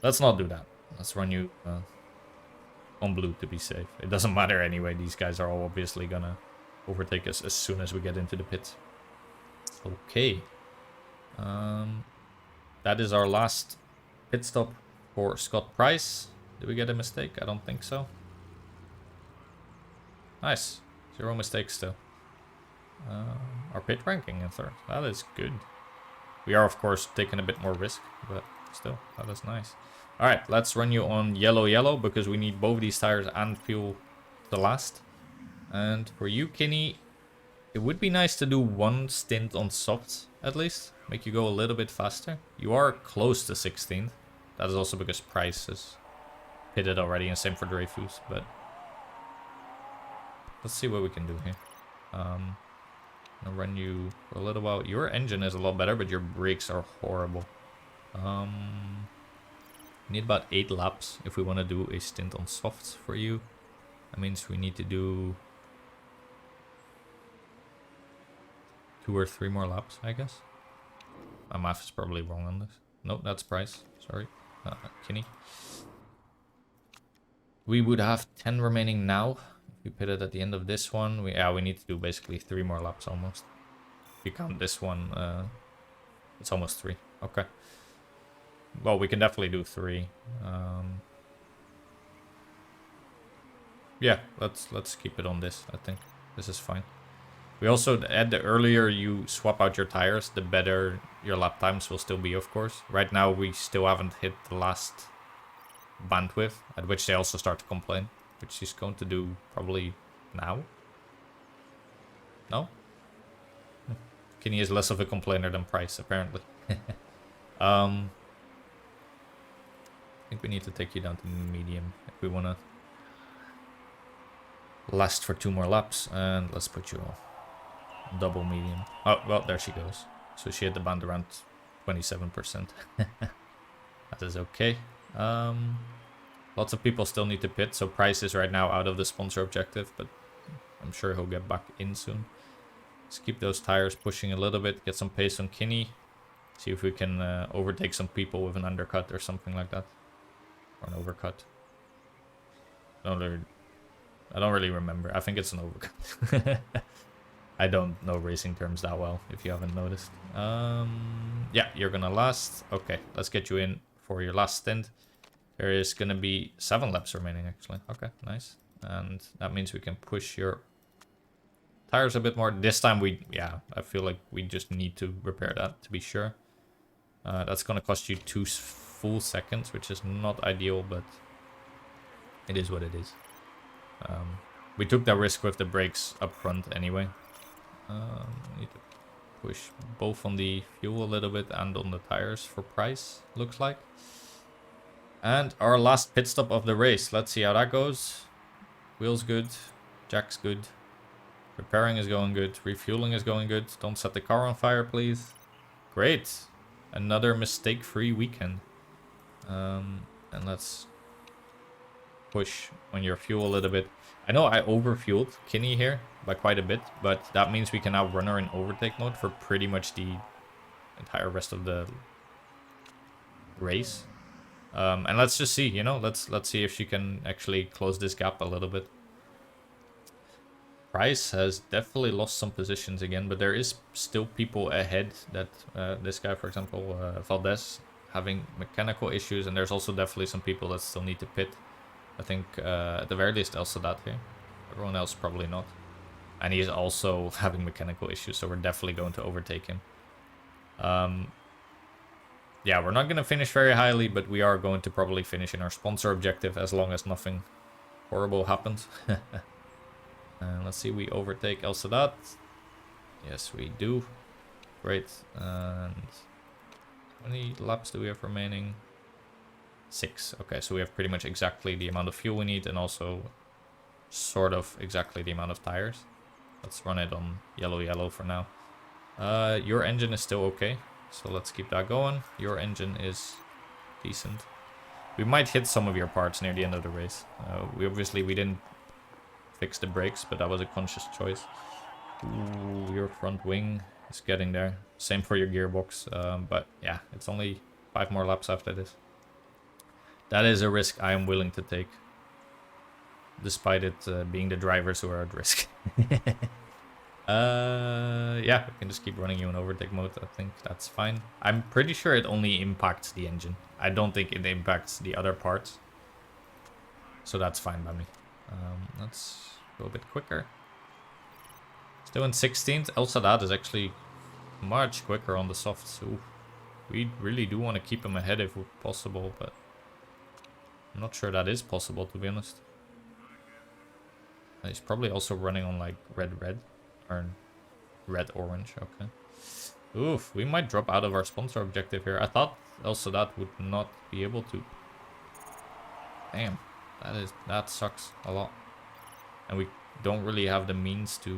let's not do that. Let's run you on blue to be safe. It doesn't matter anyway. These guys are all obviously gonna overtake us as soon as we get into the pits. Okay. That is our last pit stop for Scott Price. Did we get a mistake? I don't think so. Nice. 0 mistakes still. Our pit ranking in 3rd. That is good. We are, of course, taking a bit more risk, but still, that is nice. Alright, let's run you on yellow, because we need both these tires and fuel to last. And for you, Kinney, it would be nice to do 1 stint on softs, at least. Make you go a little bit faster. You are close to 16th. That is also because Price is pitted already, and same for Dreyfus, but let's see what we can do here. I'll run you for a little while. Your engine is a lot better, but your brakes are horrible. We need about 8 laps if we want to do a stint on softs for you. That means we need to do 2 or 3 more laps, I guess. My math is probably wrong on this. Nope, that's Price. Sorry. Kinney. We would have 10 remaining now. If we pit it at the end of this one, we need to do basically 3 more laps almost. If you count this one, it's almost 3. Okay. Well, we can definitely do 3. Yeah, let's keep it on this, I think. This is fine. We also, the earlier you swap out your tires, the better your lap times will still be, of course. Right now, we still haven't hit the last bandwidth, at which they also start to complain, which he's going to do probably now. No? Kinney is less of a complainer than Price, apparently. I think we need to take you down to medium if we want to last for 2 more laps. And let's put you on double medium. Oh, well, there she goes. So she hit the band around 27%. That is okay. Lots of people still need to pit, so Price is right now out of the sponsor objective, but I'm sure he'll get back in soon. Let's keep those tires pushing a little bit, get some pace on Kinney. See if we can overtake some people with an undercut or something like that. Or an overcut. I don't really remember. I think it's an overcut. I don't know racing terms that well, if you haven't noticed. Yeah, you're gonna last. Okay, let's get you in for your last stint. There is gonna be 7 laps remaining, actually. Okay, nice. And that means we can push your tires a bit more. This time I feel like we just need to repair that to be sure. That's gonna cost you 2 full seconds, which is not ideal, but it is what it is. We took that risk with the brakes up front anyway. Need to push both on the fuel a little bit and on the tires for Price, looks like. And our last pit stop of the race. Let's see how that goes. Wheels good. Jack's good. Repairing is going good. Refueling is going good. Don't set the car on fire, please. Great. Another mistake-free weekend. And let's push on your fuel a little bit. I know I overfueled Kinney here by quite a bit, but that means we can now run her in overtake mode for pretty much the entire rest of the race. And let's just see, you know, let's see if she can actually close this gap a little bit. Price has definitely lost some positions again, but there is still people ahead. That this guy, for example, Valdez, having mechanical issues, and there's also definitely some people that still need to pit. I think at the very least El Sadat here. Everyone else probably not. And he is also having mechanical issues, so we're definitely going to overtake him. Yeah, we're not going to finish very highly, but we are going to probably finish in our sponsor objective as long as nothing horrible happens. And let's see, we overtake El Sadat. Yes, we do. Great. And how many laps do we have remaining? 6. Okay, so we have pretty much exactly the amount of fuel we need, and also sort of exactly the amount of tires. Let's run it on yellow for now. Your engine is still okay, so let's keep that going. Your engine is decent. We might hit some of your parts near the end of the race. We didn't fix the brakes, but that was a conscious choice. Ooh, your front wing is getting there. Same for your gearbox, but yeah, it's only 5 more laps after this. That is a risk I am willing to take, despite it being the drivers who are at risk. Yeah, we can just keep running you in overtake mode. I think that's fine. I'm pretty sure it only impacts the engine. I don't think it impacts the other parts. So that's fine by me. Let's go a bit quicker. Still in 16th. El Sadat is actually much quicker on the softs. So we really do want to keep him ahead if possible, but I'm not sure that is possible, to be honest. He's probably also running on like red or red-orange. Okay. Oof, we might drop out of our sponsor objective here. I thought El Sadat would not be able to. Damn, that sucks a lot. And we don't really have the means to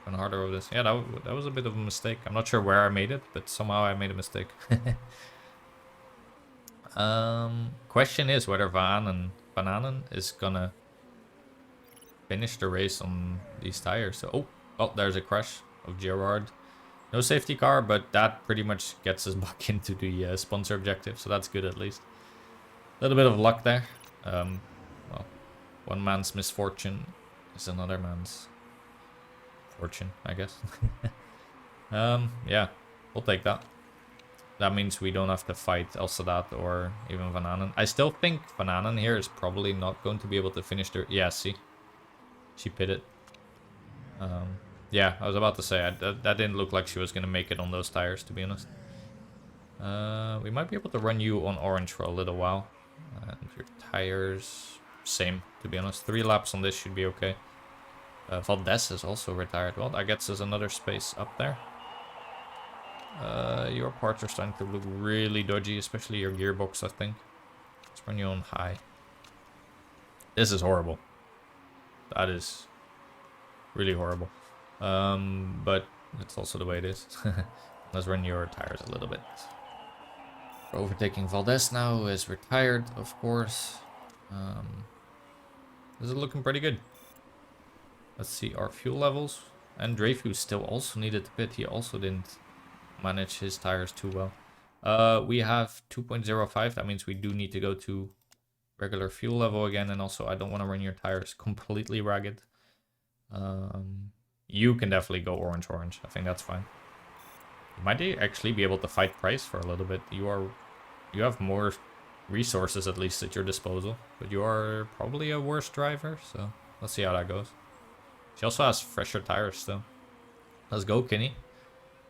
run harder over this. Yeah, that was a bit of a mistake. I'm not sure where I made it, but somehow I made a mistake. Question is whether Van Bananen is gonna finish the race on these tires. So, oh, there's a crash of Gerard. No safety car, but that pretty much gets us back into the sponsor objective, so that's good at least. A little bit of luck there. Well, one man's misfortune is another man's fortune, I guess. Yeah, we'll take that. That means we don't have to fight El Sadat or even Van Anen. I still think Van Anen here is probably not going to be able to finish the... Yeah, see? She pitted. Yeah, I was about to say, that didn't look like she was going to make it on those tires, to be honest. We might be able to run you on orange for a little while. And your tires, same, to be honest. 3 laps on this should be okay. Valdez is also retired. Well, that gets us another space up there. Your parts are starting to look really dodgy, especially your gearbox, I think. Let's run you on high. This is horrible. That is really horrible. But it's also the way it is. Let's run your tires a little bit. We're overtaking Valdez now, is retired, of course. This is looking pretty good. Let's see our fuel levels. And Dreyfus still also needed to pit. He also didn't manage his tires too well. We have 2.05. That means we do need to go to regular fuel level again. And also, I don't want to run your tires completely ragged. You can definitely go orange. I think that's fine. You might actually be able to fight Price for a little bit. You have more resources at least at your disposal, but you are probably a worse driver. So let's see how that goes. She also has fresher tires still. Let's go, Kinney.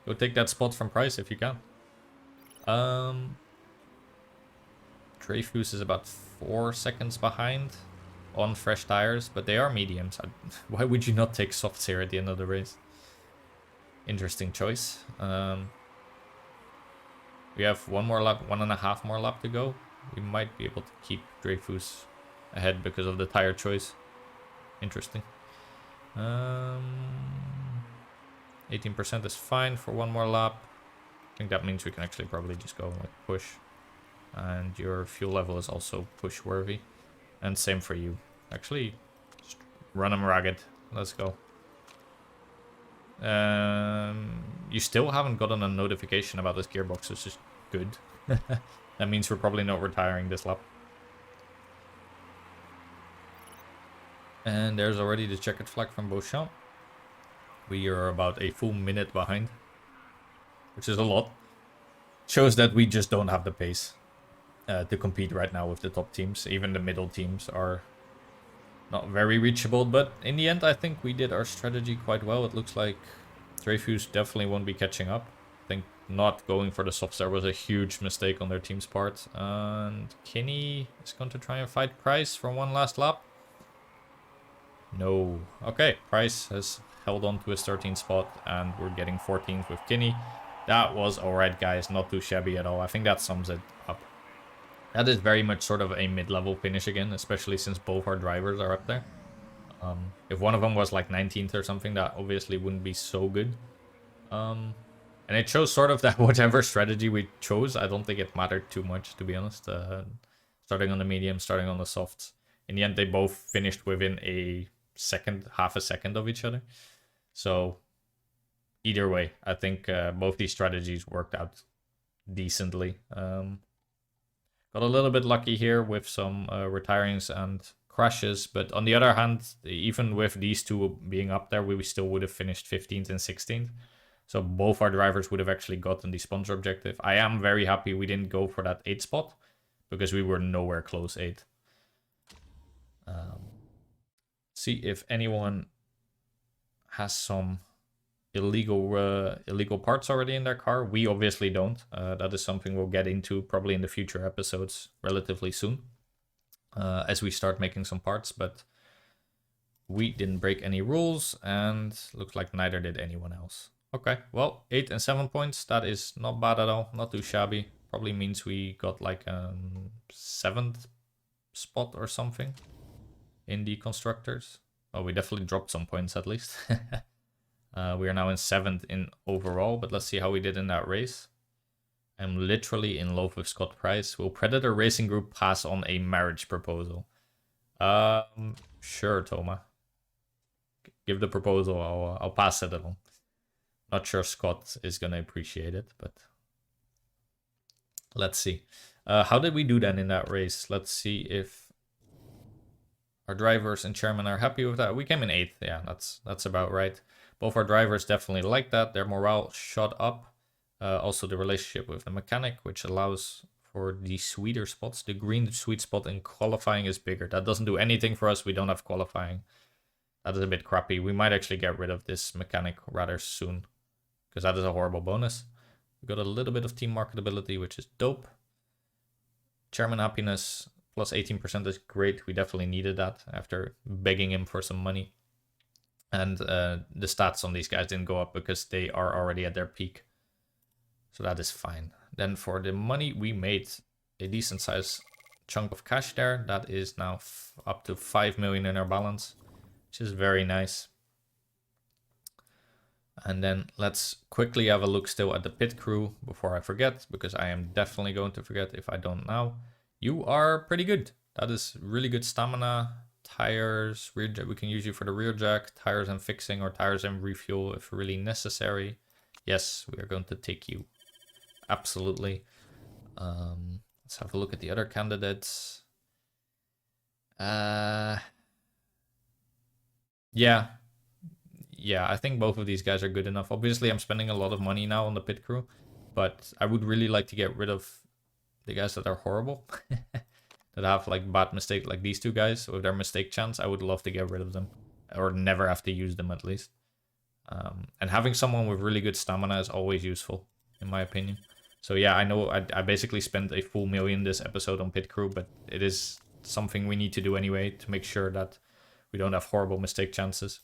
Go take that spot from Price if you can. Dreyfus is about 4 seconds behind on fresh tires, but they are mediums. Why would you not take softs here at the end of the race? Interesting choice. We have 1.5 more lap to go. We might be able to keep Dreyfus ahead because of the tire choice. Interesting. 18% is fine for 1 more lap. I think that means we can actually probably just go like push. And your fuel level is also push worthy. And same for you. Actually, just run them ragged. Let's go. You still haven't gotten a notification about this gearbox, which is good. That means we're probably not retiring this lap. And there's already the checkered flag from Beauchamp. We are about a full minute behind, which is a lot. Shows that we just don't have the pace to compete right now with the top teams. Even the middle teams are not very reachable, but in the end I think we did our strategy quite well. It looks like Dreyfus definitely won't be catching up. I think not going for the softs there was a huge mistake on their team's part. And Kinney is going to try and fight Price for one last lap. No. Okay, Price has held on to his 13th spot and we're getting 14th with Kinney. That was alright, guys. Not too shabby at all. I think that sums it up. That is very much sort of a mid-level finish again, especially since both our drivers are up there. If one of them was like 19th or something, that obviously wouldn't be so good. And it shows sort of that whatever strategy we chose, I don't think it mattered too much, to be honest. Starting on the medium, starting on the softs. In the end, they both finished within a second, half a second of each other. So either way, I think both these strategies worked out decently. Got a little bit lucky here with some retirings and crashes, but on the other hand, even with these two being up there, we still would have finished 15th and 16th. So both our drivers would have actually gotten the sponsor objective. I am very happy we didn't go for that 8th spot, because we were nowhere close 8. See if anyone has some illegal parts already in their car. We obviously don't. That is something we'll get into probably in the future episodes relatively soon, as we start making some parts. But we didn't break any rules, and looks like neither did anyone else. Okay, well, 8 and 7 points. That is not bad at all. Not too shabby. Probably means we got like a 7th spot or something in the constructors. Oh, we definitely dropped some points at least. We are now in 7th in overall, but let's see how we did in that race. I'm literally in love with Scott Price. Will Predator Racing Group pass on a marriage proposal? Sure, Toma. Give the proposal. I'll pass it along. Not sure Scott is gonna appreciate it, but let's see. How did we do then in that race? Let's see if our drivers and chairman are happy with that. We came in 8th. Yeah, that's about right. Both our drivers definitely like that. Their morale shot up. Also the relationship with the mechanic, which allows for the sweeter spots. The green sweet spot in qualifying is bigger. That doesn't do anything for us. We don't have qualifying. That is a bit crappy. We might actually get rid of this mechanic rather soon, because that is a horrible bonus. We got a little bit of team marketability, which is dope. Chairman happiness plus 18% is great. We definitely needed that after begging him for some money. And the stats on these guys didn't go up because they are already at their peak. So that is fine. Then for the money, we made a decent size chunk of cash there. That is now up to 5 million in our balance, which is very nice. And then let's quickly have a look still at the pit crew before I forget, because I am definitely going to forget if I don't now. You are pretty good. That is really good stamina. Tires, rear jack, we can use you for the rear jack, tires and fixing, or tires and refuel if really necessary. Yes, we are going to take you. Absolutely. Let's have a look at the other candidates. Yeah, I think both of these guys are good enough. Obviously, I'm spending a lot of money now on the pit crew, but I would really like to get rid of the guys that are horrible. That have like bad mistake, like these two guys with their mistake chance. I would love to get rid of them, or never have to use them at least. And having someone with really good stamina is always useful, in my opinion. So yeah, I know I basically spent a full million this episode on pit crew, but it is something we need to do anyway to make sure that we don't have horrible mistake chances.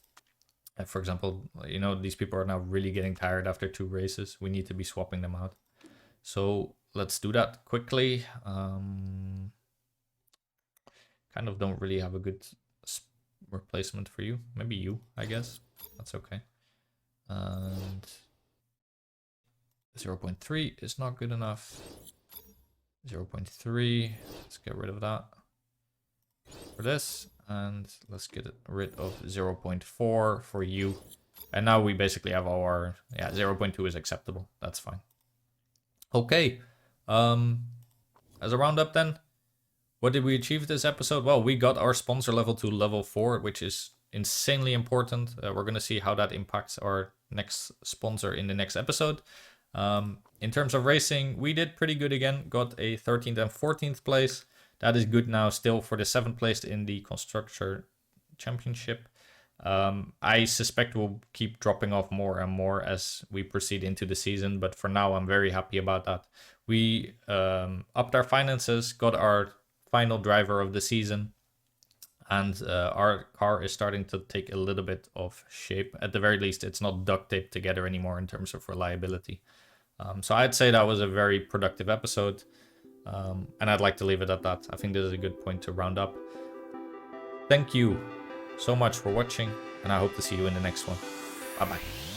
For example, you know, these people are now really getting tired after 2 races. We need to be swapping them out. So let's do that quickly. Kind of don't really have a good replacement for you. Maybe you, I guess. That's okay. And 0.3 is not good enough. 0.3, let's get rid of that for this. And let's get rid of 0.4 for you. And now we basically have our, yeah, 0.2 is acceptable. That's fine. Okay. As a roundup then, what did we achieve this episode? Well, we got our sponsor level to level 4, which is insanely important. We're going to see how that impacts our next sponsor in the next episode. In terms of racing, we did pretty good again. Got a 13th and 14th place. That is good now still for the 7th place in the Constructor Championship. I suspect we'll keep dropping off more and more as we proceed into the season. But for now, I'm very happy about that. We upped our finances, got our final driver of the season, and our car is starting to take a little bit of shape. At the very least, it's not duct taped together anymore in terms of reliability. So I'd say that was a very productive episode, and I'd like to leave it at that. I think this is a good point to round up. Thank you so much for watching, and I hope to see you in the next one. Bye bye.